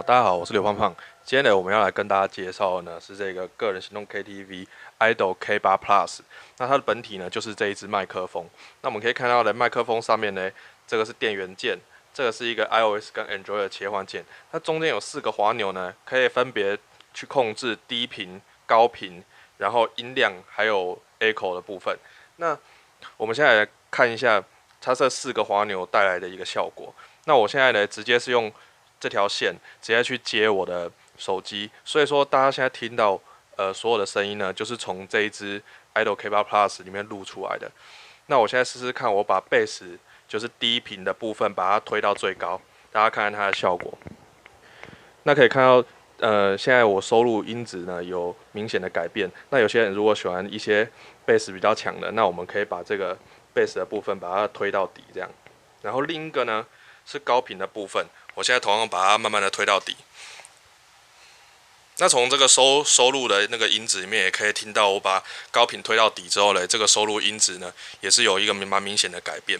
好，大家好，我是刘胖胖。今天呢，我们要来跟大家介绍的呢是这个个人行动 KTV Idol K8 Plus。那它的本体呢就是这一支麦克风。那我们可以看到的麦克风上面呢，这个是电源键，这个是一个 iOS 跟 Android 的切换键。它中间有4个滑钮呢，可以分别去控制低频、高频，然后音量还有 echo 的部分。那我们现在来看一下它这4个滑钮带来的一个效果。那我现在呢，直接是用这条线直接去接我的手机，所以说大家现在听到所有的声音呢，就是从这一支 Idol K8 Plus 里面录出来的。那我现在试试看，我把贝斯就是低频的部分把它推到最高，大家看看它的效果。那可以看到，现在我收录音质呢有明显的改变。那有些人如果喜欢一些贝斯比较强的，那我们可以把这个贝斯的部分把它推到底这样。然后另一个呢是高频的部分，我现在同样把它慢慢的推到底。那从这个收录的那个音质里面也可以听到，我把高频推到底之后呢，这个收录音质呢也是有一个蛮明显的改变。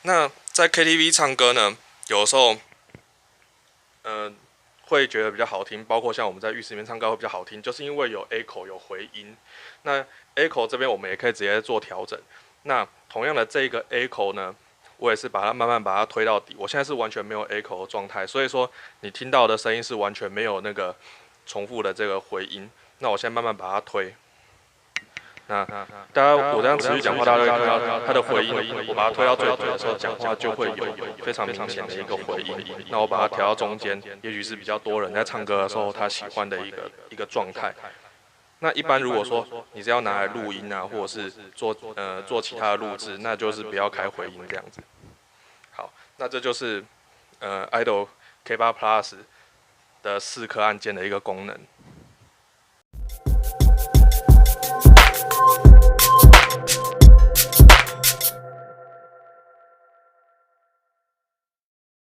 那在 KTV 唱歌呢，有的时候，会觉得比较好听，包括像我们在浴室里面唱歌会比较好听，就是因为有 echo 有回音。那 echo 这边我们也可以直接做调整。那同样的这个 echo 呢，我也是把它慢慢把它推到底。我现在是完全没有 echo 的状态，所以说你听到的声音是完全没有那个重复的这个回音。那我现在慢慢把它推。那大家我这样持续讲话，大家会看到它的回音。我把它推到最底的时候，讲话就会有非常明显的一个回音。那我把它调到中间，也许是比较多人在唱歌的时候他喜欢的一个状态。那一般如果说你是要拿来录音啊，或者是做其他的录制，那就是不要开回音这样子。好，那这就是Idol K8 Plus 的4颗按键的一个功能。